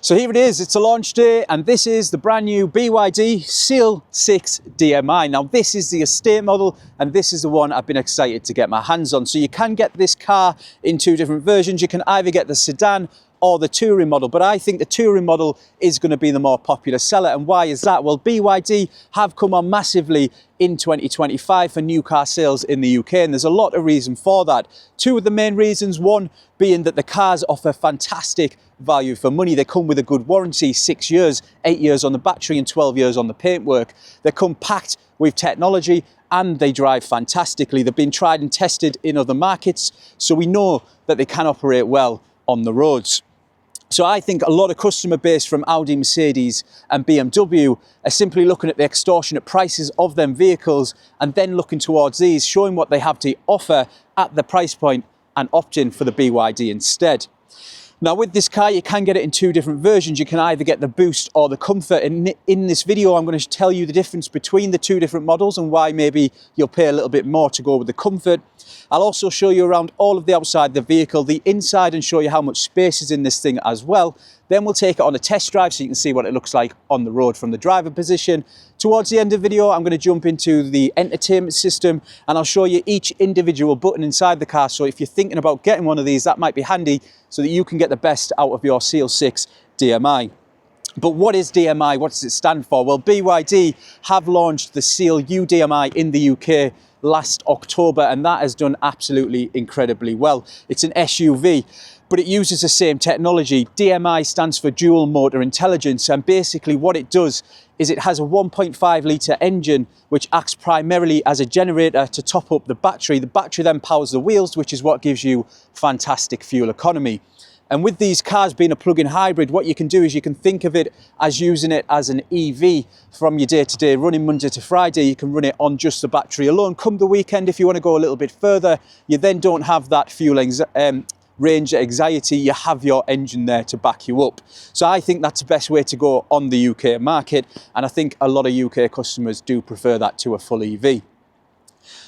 So here it is, it's a launch day, and this is the brand new BYD Seal 6 DMI. Now this is the estate model, and this is the one I've been excited to get my hands on. So you can get this car in two different versions. You can either get the sedan or the touring model, but I think the touring model is going to be the more popular seller. And why is that? Well, BYD have come on massively in 2025 for new car sales in the UK, and there's a lot of reason for that. Two of the main reasons, one being that the cars offer fantastic value for money. They come with a good warranty, 6 years, 8 years on the battery and 12 years on the paintwork. They come packed with technology and they drive fantastically. They've been tried and tested in other markets, so we know that they can operate well on the roads. So I think a lot of customer base from Audi, Mercedes and BMW are simply looking at the extortionate prices of them vehicles and then looking towards these, showing what they have to offer at the price point and opting for the BYD instead. Now with this car, you can get it in two different versions. You can either get the Boost or the Comfort. In this video, I'm going to tell you the difference between the two different models and why maybe you'll pay a little bit more to go with the Comfort. I'll also show you around all of the outside of the vehicle, the inside, and show you how much space is in this thing as well. Then we'll take it on a test drive so you can see what it looks like on the road from the driver position. Towards the end of the video, I'm going to jump into the entertainment system and I'll show you each individual button inside the car. So if you're thinking about getting one of these, that might be handy so that you can get the best out of your Seal 6 DMI. But what is DMI? What does it stand for? Well, BYD have launched the Seal U DMI in the UK last October, and that has done absolutely incredibly well. It's an SUV, but it uses the same technology. DMI stands for dual motor intelligence, and basically what it does is it has a 1.5 litre engine which acts primarily as a generator to top up the battery. The battery then powers the wheels, which is what gives you fantastic fuel economy. And with these cars being a plug-in hybrid, what you can do is you can think of it as using it as an EV from your day-to-day running Monday to Friday. You can run it on just the battery alone. Come the weekend, if you want to go a little bit further, you then don't have that fuel range anxiety. You have your engine there to back you up. So I think that's the best way to go on the UK market, and I think a lot of UK customers do prefer that to a full EV.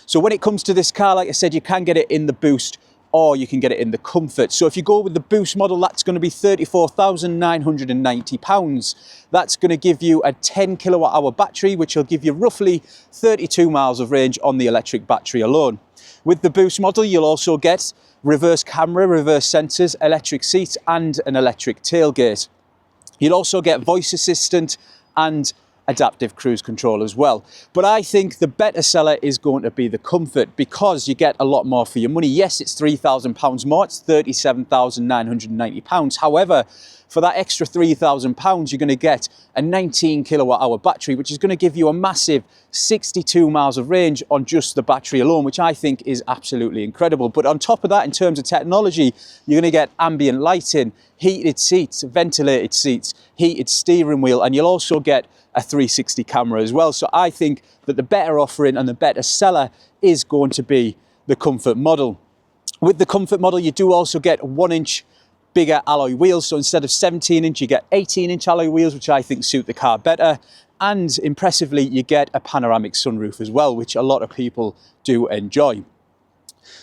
So when it comes to this car, like I said, you can get it in the Boost or you can get it in the Comfort. So if you go with the Boost model, that's going to be £34,990. That's going to give you a 10 kilowatt hour battery, which will give you roughly 32 miles of range on the electric battery alone. With the Boost model, you'll also get reverse camera, reverse sensors, electric seats and an electric tailgate. You'll also get voice assistant and adaptive cruise control as well. But I think the better seller is going to be the Comfort because you get a lot more for your money. Yes, it's £3,000 more, it's £37,990. However, for that extra £3,000, you're going to get a 19 kilowatt hour battery, which is going to give you a massive 62 miles of range on just the battery alone, which I think is absolutely incredible. But on top of that, in terms of technology, you're going to get ambient lighting, heated seats, ventilated seats, heated steering wheel, and you'll also get a 360 camera as well. So I think that the better offering and the better seller is going to be the Comfort model. With the Comfort model, you do also get 1-inch bigger alloy wheels. So instead of 17-inch, you get 18-inch alloy wheels, which I think suit the car better. And impressively, you get a panoramic sunroof as well, which a lot of people do enjoy.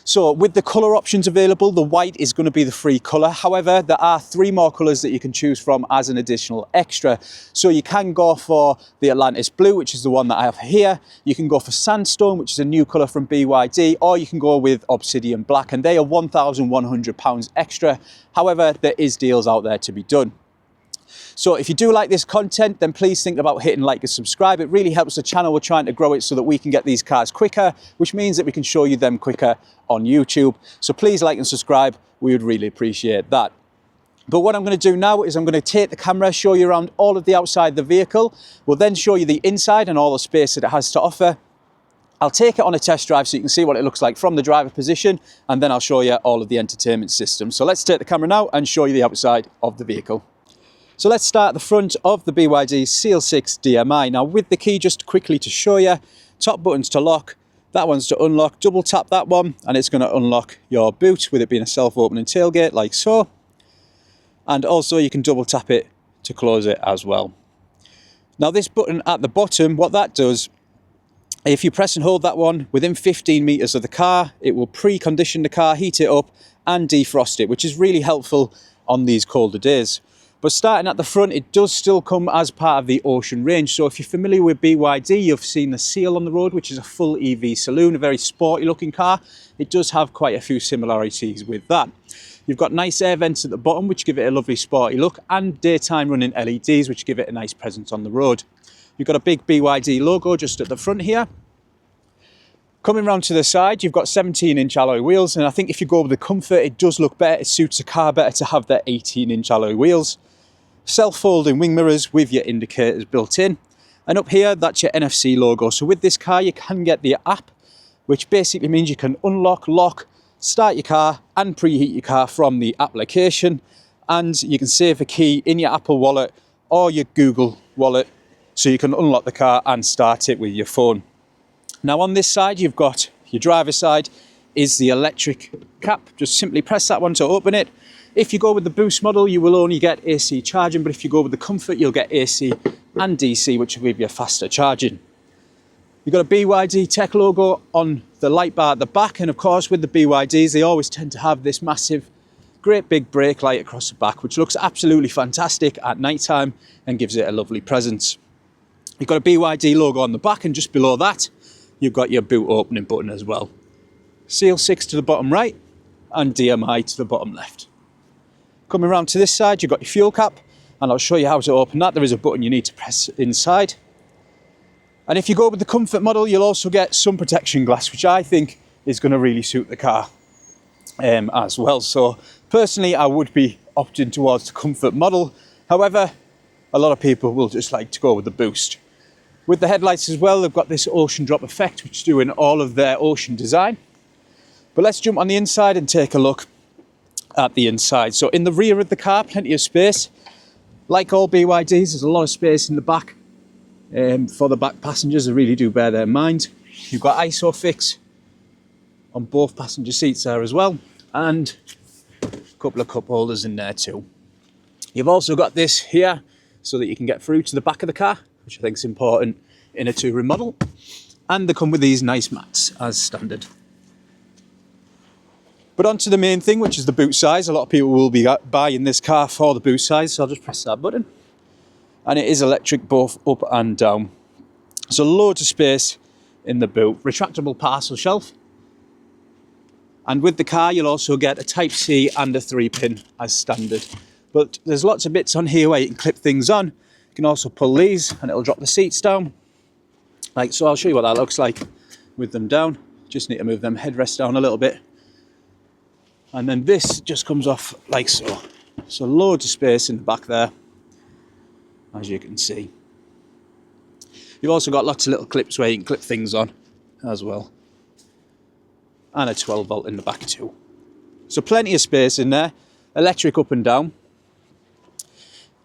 So with the colour options available, the white is going to be the free colour. However, there are 3 more colours that you can choose from as an additional extra. So you can go for the Atlantis Blue, which is the one that I have here. You can go for Sandstone, which is a new colour from BYD, or you can go with Obsidian Black, and they are £1,100 extra. However, there is deals out there to be done. So if you do like this content, then please think about hitting like and subscribe. It really helps the channel. We're trying to grow it so that we can get these cars quicker, which means that we can show you them quicker on YouTube. So please like and subscribe. We would really appreciate that. But what I'm going to do now is I'm going to take the camera, show you around all of the outside of the vehicle. We'll then show you the inside and all the space that it has to offer. I'll take it on a test drive so you can see what it looks like from the driver position, and then I'll show you all of the entertainment system. So let's take the camera now and show you the outside of the vehicle. So let's start at the front of the BYD Seal 6 DMI. Now with the key, just quickly to show you, top button's to lock, that one's to unlock. Double tap that one and it's going to unlock your boot, with it being a self-opening tailgate like so. And also you can double tap it to close it as well. Now this button at the bottom, what that does, if you press and hold that one within 15 meters of the car, it will pre-condition the car, heat it up and defrost it, which is really helpful on these colder days. But starting at the front, it does still come as part of the Ocean range. So if you're familiar with BYD, you've seen the Seal on the road, which is a full EV saloon, a very sporty looking car. It does have quite a few similarities with that. You've got nice air vents at the bottom, which give it a lovely sporty look, and daytime running LEDs, which give it a nice presence on the road. You've got a big BYD logo just at the front here. Coming round to the side, you've got 17-inch alloy wheels, and I think if you go with the comfort, it does look better. It suits a car better to have their 18-inch alloy wheels. Self-folding wing mirrors with your indicators built in. And up here, that's your NFC logo. So with this car, you can get the app, which basically means you can unlock, lock, start your car and preheat your car from the application. And you can save a key in your Apple Wallet or your Google Wallet, so you can unlock the car and start it with your phone. Now on this side, you've got your driver's side is the electric cap. Just simply press that one to open it. If you go with the Boost model, you will only get AC charging, but if you go with the Comfort, you'll get AC and DC, which will give you faster charging. You've got a BYD tech logo on the light bar at the back, and of course with the BYDs, they always tend to have this massive, great big brake light across the back, which looks absolutely fantastic at night time and gives it a lovely presence. You've got a BYD logo on the back, and just below that, you've got your boot opening button as well. Seal 6 to the bottom right and DMI to the bottom left. Coming around to this side, you've got your fuel cap, and I'll show you how to open that. There is a button you need to press inside. And if you go with the Comfort model, you'll also get sun protection glass, which I think is going to really suit the car as well. So personally, I would be opting towards the Comfort model. However, a lot of people will just like to go with the Boost. With the headlights as well, they've got this ocean drop effect, which is doing all of their ocean design. But let's jump on the inside and take a look at the inside. So in the rear of the car, plenty of space. Like all BYDs, there's a lot of space in the back for the back passengers. They really do bear their in mind. You've got ISOFIX on both passenger seats there as well, and a couple of cup holders in there too. You've also got this here so that you can get through to the back of the car, which I think is important in a touring model. And they come with these nice mats as standard. But onto the main thing, which is the boot size. A lot of people will be buying this car for the boot size, so I'll just press that button. And it is electric both up and down. So loads of space in the boot. Retractable parcel shelf. And with the car, you'll also get a Type-C and a 3-pin as standard. But there's lots of bits on here where you can clip things on. You can also pull these and it'll drop the seats down. Like so, I'll show you what that looks like with them down. Just need to move them headrests down a little bit. And then this just comes off like so. So loads of space in the back there, as you can see. You've also got lots of little clips where you can clip things on as well. And a 12 volt in the back too. So plenty of space in there. Electric up and down.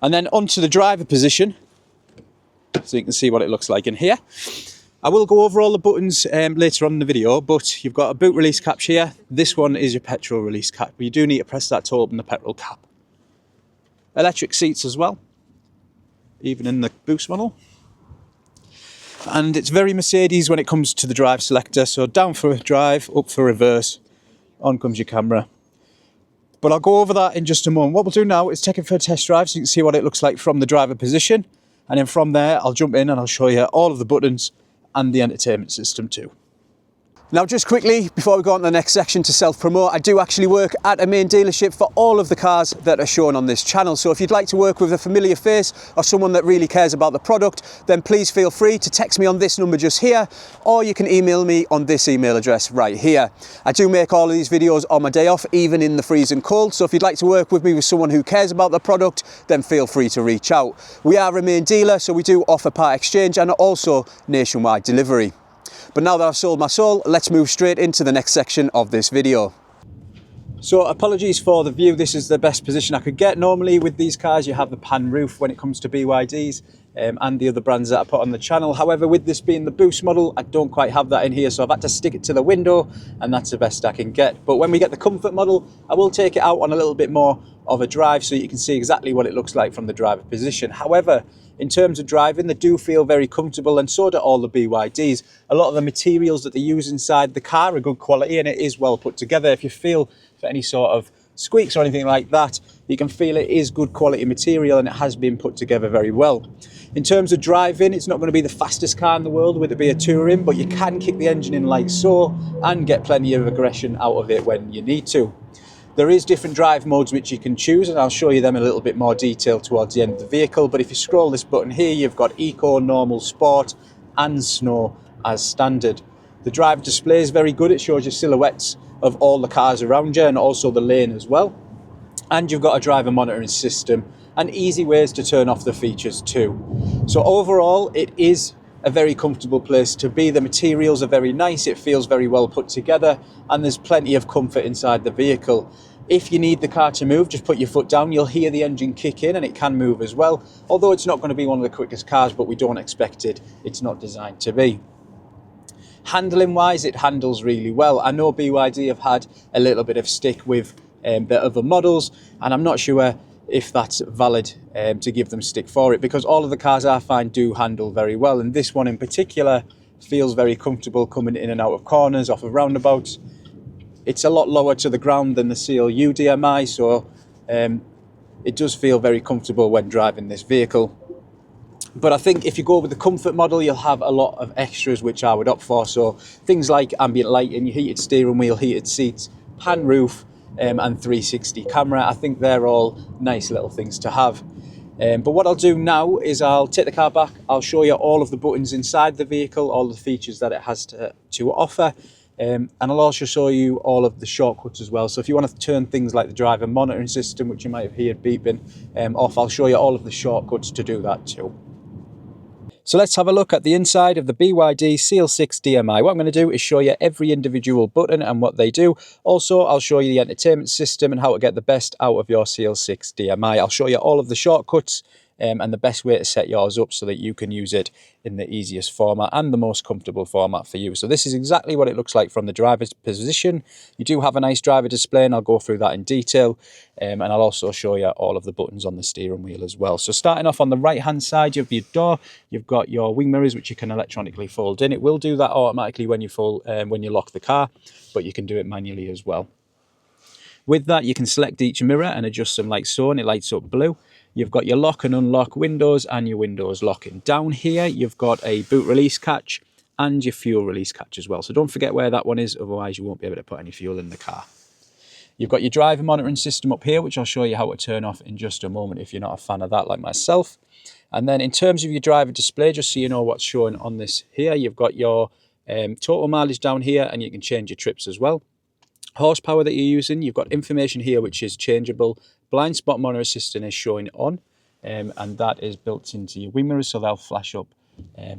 And then onto the driver position. So you can see what it looks like in here. I will go over all the buttons later on in the video, but you've got a boot release catch here. This one is your petrol release cap, but you do need to press that to open the petrol cap. Electric seats as well, even in the Boost model. And it's very Mercedes when it comes to the drive selector. So down for drive, up for reverse, on comes your camera. But I'll go over that in just a moment. What we'll do now is take it for a test drive so you can see what it looks like from the driver position. And then from there, I'll jump in and I'll show you all of the buttons and the entertainment system too. Now just quickly, before we go on to the next section to self-promote, I do actually work at a main dealership for all of the cars that are shown on this channel. So if you'd like to work with a familiar face or someone that really cares about the product, then please feel free to text me on this number just here, or you can email me on this email address right here. I do make all of these videos on my day off, even in the freezing cold. So if you'd like to work with me with someone who cares about the product, then feel free to reach out. We are a main dealer, so we do offer part exchange and also nationwide delivery. But now that I've sold my soul, let's move straight into the next section of this video. So apologies for the view, this is the best position I could get. Normally with these cars you have the pan roof when it comes to BYDs and the other brands that I put on the channel. However, with this being the Boost model, I don't quite have that in here, so I've had to stick it to the window, and that's the best I can get. But when we get the Comfort model, I will take it out on a little bit more of a drive so you can see exactly what it looks like from the driver position. However, in terms of driving, they do feel very comfortable, and so do all the BYDs. A lot of the materials that they use inside the car are good quality, and it is well put together. If you feel for any sort of squeaks or anything like that, You can feel it is good quality material and it has been put together very well. In terms of driving, it's not going to be the fastest car in the world with it be a touring, but you can kick the engine in like so and get plenty of aggression out of it when you need to. There is different drive modes which you can choose, and I'll show you them in a little bit more detail towards the end of the vehicle. But if you scroll this button here, you've got Eco, Normal, Sport and Snow as standard. The driver display is very good. It shows you silhouettes of all the cars around you and also the lane as well. And you've got a driver monitoring system and easy ways to turn off the features too. So overall, it is a very comfortable place to be. The materials are very nice, it feels very well put together, and there's plenty of comfort inside the vehicle. If you need the car to move, just put your foot down, you'll hear the engine kick in and it can move as well. Although it's not going to be one of the quickest cars, but we don't expect it. It's not designed to be. Handling wise, it handles really well. I know BYD have had a little bit of stick with the other models, and I'm not sure if that's valid to give them stick for it, because all of the cars I find do handle very well, and this one in particular feels very comfortable coming in and out of corners, off of roundabouts. It's a lot lower to the ground than the Seal U DMI, so it does feel very comfortable when driving this vehicle. But I think if you go with the comfort model, you'll have a lot of extras which I would opt for. So things like ambient lighting, your heated steering wheel, heated seats, pan roof, and 360 camera. I think they're all nice little things to have. But what I'll do now is I'll take the car back, I'll show you all of the buttons inside the vehicle, all the features that it has to offer, and I'll also show you all of the shortcuts as well. So if you want to turn things like the driver monitoring system, which you might have heard beeping, off, I'll show you all of the shortcuts to do that too. So let's have a look at the inside of the BYD Seal 6 DMI. What I'm going to do is show you every individual button and what they do. Also, I'll show you the entertainment system and how to get the best out of your Seal 6 DMI. I'll show you all of the shortcuts and the best way to set yours up so that you can use it in the easiest format and the most comfortable format for you. So this is exactly what it looks like from the driver's position. You do have a nice driver display, and I'll go through that in detail. And I'll also show you all of the buttons on the steering wheel as well. So starting off on the right hand side of your door, you've got your wing mirrors, which you can electronically fold in. It will do that automatically when you lock the car, but you can do it manually as well. With that, you can select each mirror and adjust them like so, and it lights up blue. You've got your lock and unlock windows and your windows locking. Down here, you've got a boot release catch and your fuel release catch as well. So don't forget where that one is, otherwise you won't be able to put any fuel in the car. You've got your driver monitoring system up here, which I'll show you how to turn off in just a moment if you're not a fan of that like myself. And then in terms of your driver display, just so you know what's showing on this here, you've got your total mileage down here, and you can change your trips as well. Horsepower that you're using, you've got information here which is changeable. Blind spot monitor assistant is showing on, and that is built into your wing mirrors, so they'll flash up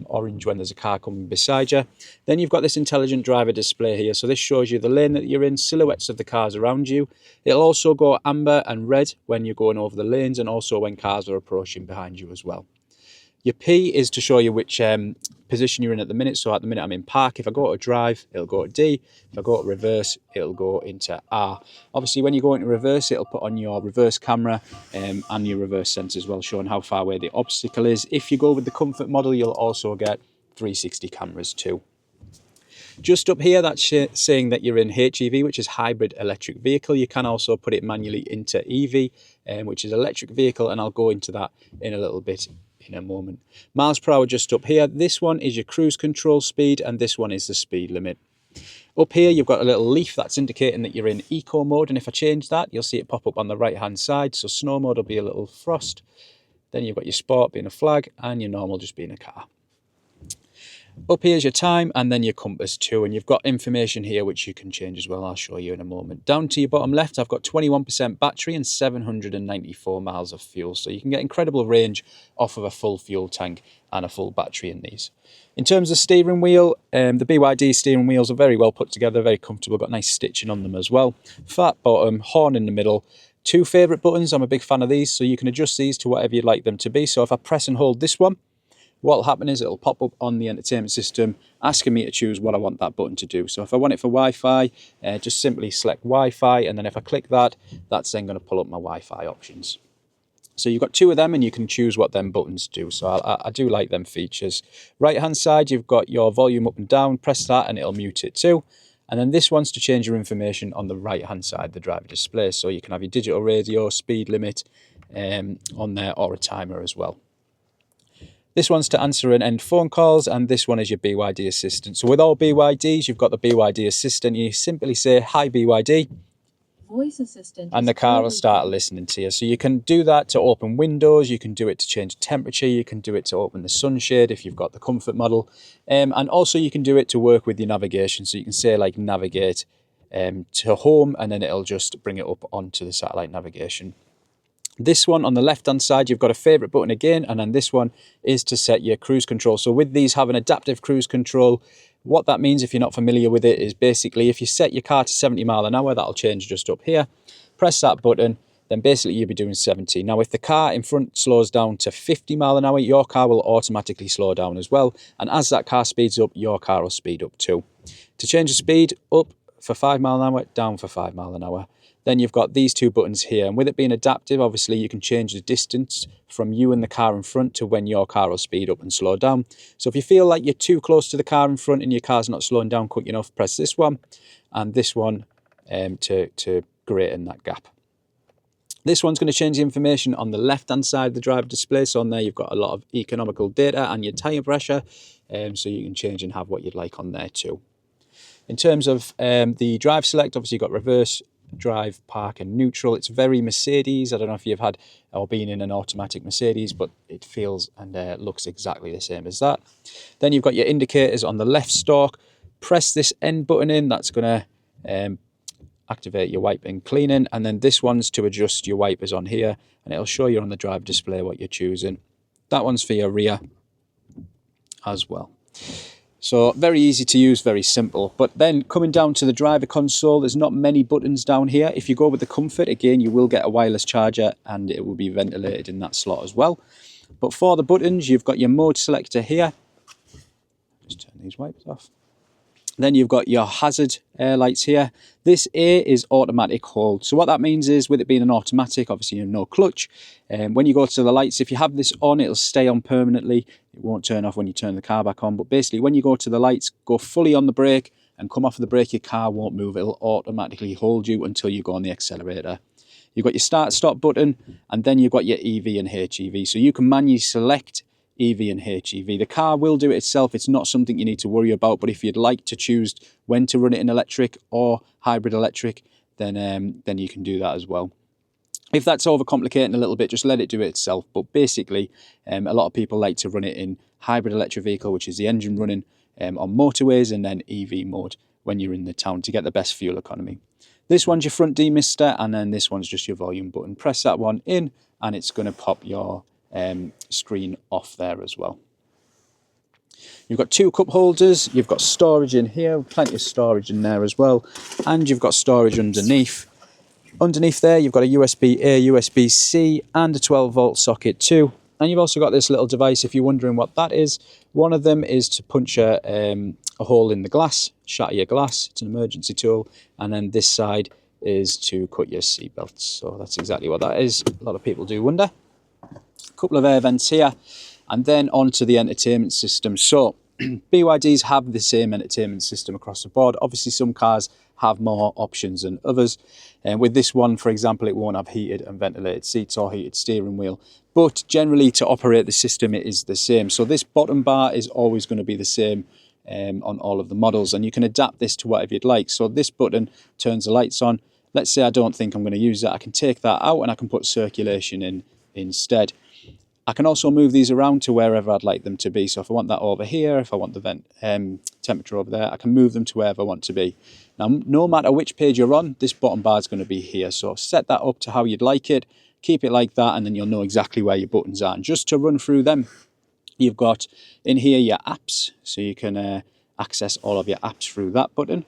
orange when there's a car coming beside you. Then you've got this intelligent driver display here, so this shows you the lane that you're in, silhouettes of the cars around you. It'll also go amber and red when you're going over the lanes, and also when cars are approaching behind you as well. Your P is to show you which position you're in at the minute. So at the minute I'm in park. If I go to drive, it'll go to D. If I go to reverse, it'll go into R. Obviously, when you go into reverse, it'll put on your reverse camera and your reverse sensor as well, showing how far away the obstacle is. If you go with the comfort model, you'll also get 360 cameras too. Just up here, that's saying that you're in HEV, which is hybrid electric vehicle. You can also put it manually into EV, which is electric vehicle, and I'll go into that in a little bit in a moment. Miles per hour just up here. This one is your cruise control speed, and this one is the speed limit. Up here, you've got a little leaf that's indicating that you're in eco mode, and if I change that, you'll see it pop up on the right hand side. So snow mode will be a little frost. Then you've got your sport being a flag, and your normal just being a car. Up here's your time, and then your compass too, and you've got information here which you can change as well. I'll show you in a moment. Down to your bottom left, I've got 21% battery and 794 miles of fuel, so you can get incredible range off of a full fuel tank and a full battery in these. In terms of steering wheel, the BYD steering wheels are very well put together, very comfortable, got nice stitching on them as well. Flat bottom, horn in the middle. Two favourite buttons, I'm a big fan of these, so you can adjust these to whatever you'd like them to be. So if I press and hold this one, what will happen is it'll pop up on the entertainment system asking me to choose what I want that button to do. So if I want it for Wi-Fi, just simply select Wi-Fi, and then if I click that, that's then going to pull up my Wi-Fi options. So you've got two of them, and you can choose what them buttons do. So I do like them features. Right hand side, you've got your volume up and down. Press that and it'll mute it too. And then this one's to change your information on the right hand side of the driver display. So you can have your digital radio, speed limit on there, or a timer as well. This one's to answer and end phone calls, and this one is your BYD Assistant. So with all BYDs, you've got the BYD Assistant. You simply say, "Hi BYD," voice assistant, and the car will start listening to you. So you can do that to open windows, you can do it to change temperature, you can do it to open the sunshade if you've got the comfort model, and also you can do it to work with your navigation. So you can say like navigate to home, and then it'll just bring it up onto the satellite navigation. This one on the left hand side, you've got a favorite button again, and then this one is to set your cruise control. So with these having adaptive cruise control, what that means, if you're not familiar with it, is basically if you set your car to 70 mile an hour, that'll change just up here. Press that button, then basically you'll be doing 70. Now if the car in front slows down to 50 mile an hour, your car will automatically slow down as well. And as that car speeds up, your car will speed up too. To change the speed, up for 5 mile an hour, down for 5 mile an hour. Then you've got these two buttons here, and with it being adaptive, obviously you can change the distance from you and the car in front to when your car will speed up and slow down. So if you feel like you're too close to the car in front and your car's not slowing down quick enough, press this one and this one to greaten that gap. This one's going to change the information on the left hand side of the driver display. So on there you've got a lot of economical data and your tyre pressure, so you can change and have what you'd like on there too. In terms of the drive select, obviously you've got reverse, drive, park and neutral. It's very Mercedes. I don't know if you've had or been in an automatic Mercedes, but it feels and looks exactly the same as that. Then you've got your indicators on the left stalk. Press this end button in, that's going to activate your wiping cleaning, and then this one's to adjust your wipers on here, and it'll show you on the drive display what you're choosing. That one's for your rear as well. So very easy to use, very simple. But then coming down to the driver console, there's not many buttons down here. If you go with the comfort, again, you will get a wireless charger and it will be ventilated in that slot as well. But for the buttons, you've got your mode selector here. Just turn these wipers off. Then you've got your hazard lights here. This A is automatic hold. So what that means is, with it being an automatic, obviously you have no clutch. When you go to the lights, if you have this on, it'll stay on permanently. It won't turn off when you turn the car back on. But basically, when you go to the lights, go fully on the brake and come off of the brake, your car won't move. It'll automatically hold you until you go on the accelerator. You've got your start stop button, and then you've got your EV and HEV. So you can manually select EV and HEV. The car will do it itself. It's not something you need to worry about, but if you'd like to choose when to run it in electric or hybrid electric, then you can do that as well. If that's overcomplicating a little bit, just let it do it itself. But basically, a lot of people like to run it in hybrid electric vehicle, which is the engine running on motorways, and then EV mode when you're in the town to get the best fuel economy. This one's your front demister, and then this one's just your volume button. Press that one in, and it's going to pop your screen off there as well. You've got two cup holders, you've got storage in here, plenty of storage in there as well, and you've got storage underneath. Underneath there you've got a USB-A, USB-C and a 12-volt socket too, and you've also got this little device. If you're wondering what that is, one of them is to punch a hole in the glass, shatter your glass. It's an emergency tool, and then this side is to cut your seat belts. So that's exactly what that is. A lot of people do wonder. Couple of air vents here, and then onto the entertainment system. So BYDs have the same entertainment system across the board. Obviously some cars have more options than others, and with this one, for example, it won't have heated and ventilated seats or heated steering wheel, but generally to operate the system it is the same. So this bottom bar is always going to be the same on all of the models, and you can adapt this to whatever you'd like. So this button turns the lights on. Let's say I don't think I'm going to use that, I can take that out and I can put circulation in instead. I can also move these around to wherever I'd like them to be. So if I want that over here, if I want the vent temperature over there, I can move them to wherever I want to be. Now, no matter which page you're on, this bottom bar is going to be here. So set that up to how you'd like it, keep it like that, and then you'll know exactly where your buttons are. And just to run through them, you've got in here your apps, so you can access all of your apps through that button.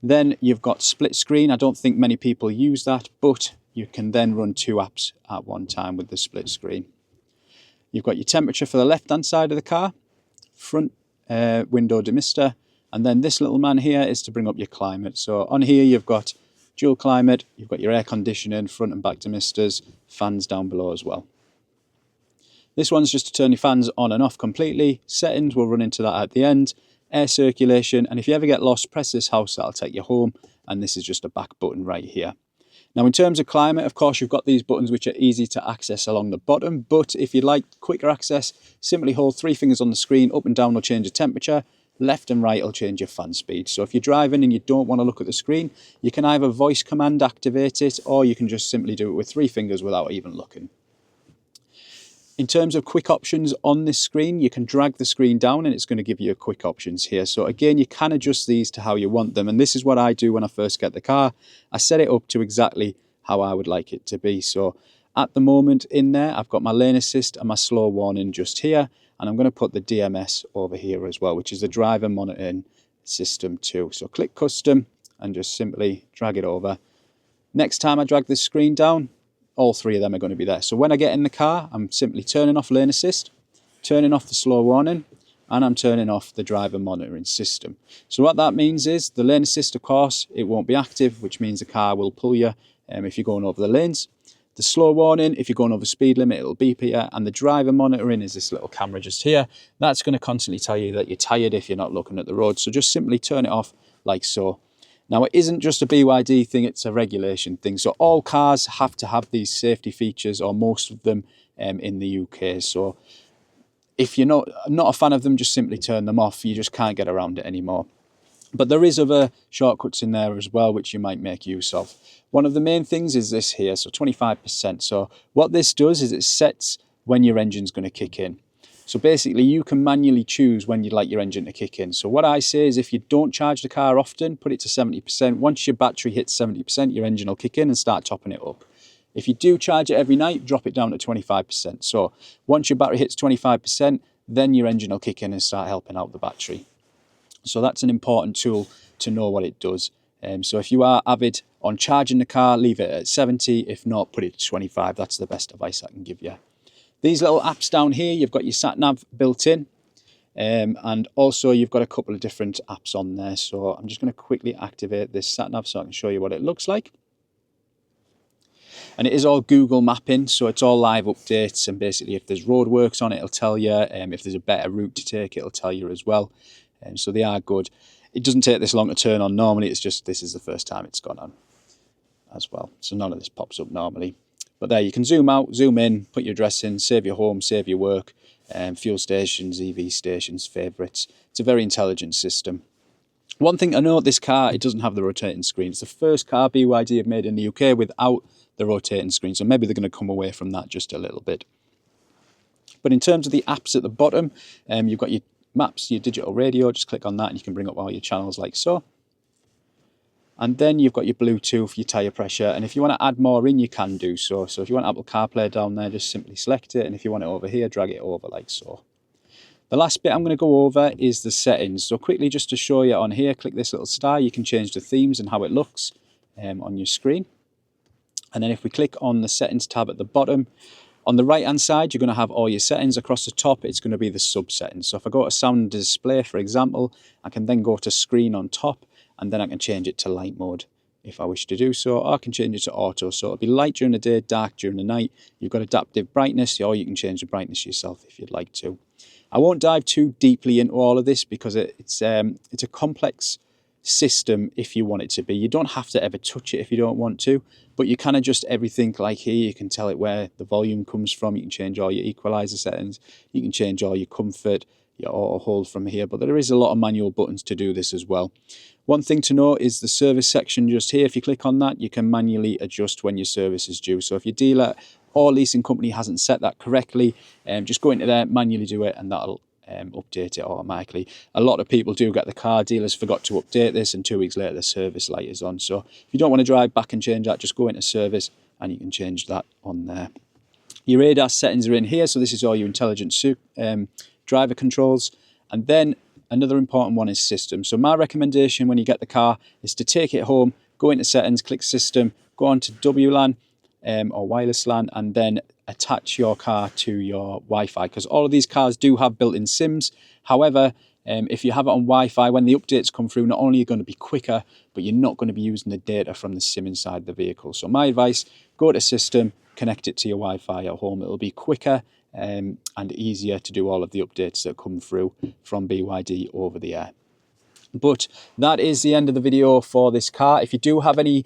Then you've got split screen. I don't think many people use that, but you can then run two apps at one time with the split screen. You've got your temperature for the left-hand side of the car, front window demister, and then this little man here is to bring up your climate. So on here you've got dual climate, you've got your air conditioning, front and back demisters, fans down below as well. This one's just to turn your fans on and off completely. Settings, we'll run into that at the end. air circulation, and if you ever get lost, press this house, that'll take you home, and this is just a back button right here. Now in terms of climate, of course, you've got these buttons which are easy to access along the bottom, but if you'd like quicker access, simply hold 3 fingers on the screen. Up and down will change the temperature, left and right will change your fan speed. So if you're driving and you don't want to look at the screen, you can either voice command activate it, or you can just simply do it with 3 fingers without even looking. In terms of quick options on this screen, you can drag the screen down and it's going to give you quick options here. So again, you can adjust these to how you want them. And this is what I do when I first get the car. I set it up to exactly how I would like it to be. So at the moment in there, I've got my lane assist and my slow warning just here. And I'm going to put the DMS over here as well, which is the driver monitoring system too. So click custom and just simply drag it over. Next time I drag this screen down, all 3 of them are going to be there. So when I get in the car, I'm simply turning off lane assist, turning off the slow warning, and I'm turning off the driver monitoring system. So what that means is the lane assist, of course, it won't be active, which means the car will pull you if you're going over the lanes. The slow warning, if you're going over speed limit, it'll beep at you. And the driver monitoring is this little camera just here. That's going to constantly tell you that you're tired if you're not looking at the road. So just simply turn it off like so. Now, it isn't just a BYD thing, it's a regulation thing. So all cars have to have these safety features, or most of them in the UK. So if you're not a fan of them, just simply turn them off. You just can't get around it anymore. But there is other shortcuts in there as well, which you might make use of. One of the main things is this here, so 25%. So what this does is it sets when your engine's going to kick in. So basically you can manually choose when you'd like your engine to kick in. So what I say is if you don't charge the car often, put it to 70%. Once your battery hits 70%, your engine will kick in and start topping it up. If you do charge it every night, drop it down to 25%. So once your battery hits 25%, then your engine will kick in and start helping out the battery. So that's an important tool to know what it does. So if you are avid on charging the car, leave it at 70. If not, put it to 25. That's the best advice I can give you. These little apps down here, you've got your sat nav built in, and also you've got a couple of different apps on there. So I'm just going to quickly activate this sat nav so I can show you what it looks like. And it is all Google mapping, so it's all live updates, and basically if there's roadworks on it, it'll tell you. If there's a better route to take, it'll tell you as well. So they are good. It doesn't take this long to turn on normally, it's just this is the first time it's gone on as well. So none of this pops up normally. But there, you can zoom out, zoom in, put your address in, save your home, save your work, fuel stations, EV stations, favourites. It's a very intelligent system. One thing I know, this car, it doesn't have the rotating screen. It's the first car BYD have made in the UK without the rotating screen. So maybe they're going to come away from that just a little bit. But in terms of the apps at the bottom, you've got your maps, your digital radio. Just click on that and you can bring up all your channels like so. And then you've got your Bluetooth, your tyre pressure, and if you want to add more in, you can do so. So if you want Apple CarPlay down there, just simply select it, and if you want it over here, drag it over like so. The last bit I'm going to go over is the settings. So quickly, just to show you on here, click this little star. You can change the themes and how it looks on your screen. And then if we click on the settings tab at the bottom, on the right hand side, you're going to have all your settings. Across the top, it's going to be the sub settings. So if I go to sound display, for example, I can then go to screen on top, and then I can change it to light mode if I wish to do so, or I can change it to auto. So it'll be light during the day, dark during the night. You've got adaptive brightness, or you can change the brightness yourself if you'd like to. I won't dive too deeply into all of this because it's a complex system if you want it to be. You don't have to ever touch it if you don't want to, but you can adjust everything. Like here, you can tell it where the volume comes from. You can change all your equalizer settings. You can change all your comfort, your auto hold from here, but there is a lot of manual buttons to do this as well. One thing to note is the service section just here. If you click on that, you can manually adjust when your service is due. So if your dealer or leasing company hasn't set that correctly, just go into there, manually do it, and that'll update it automatically. A lot of people do get the car, dealers forgot to update this, and 2 weeks later the service light is on. So if you don't want to drive back and change that, just go into service and you can change that on there. Your ADAS settings are in here, so this is all your intelligent driver controls. And then another important one is system. So my recommendation when you get the car is to take it home, go into settings, click system, go on to WLAN or wireless LAN, and then attach your car to your Wi-Fi, because all of these cars do have built-in SIMs. However, if you have it on Wi-Fi, when the updates come through, not only are you going to be quicker, but you're not going to be using the data from the SIM inside the vehicle. So my advice, go to system, connect it to your Wi-Fi at home. It'll be quicker and easier to do all of the updates that come through from BYD over the air. But that is the end of the video for this car. If you do have any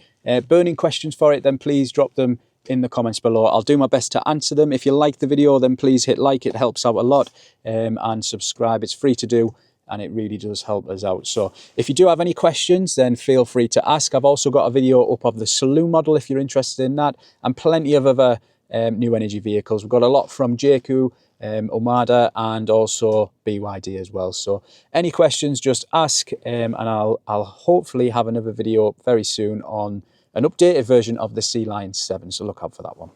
burning questions for it, then please drop them in the comments below. I'll do my best to answer them. If you like the video, then please hit like, it helps out a lot, and subscribe. It's free to do and it really does help us out. So if you do have any questions, then feel free to ask. I've also got a video up of the saloon model if you're interested in that, and plenty of other new energy vehicles. We've got a lot from JQ, Omada, and also BYD as well. So any questions, just ask, and I'll hopefully have another video very soon on an updated version of the Sea Lion 7, so look out for that one.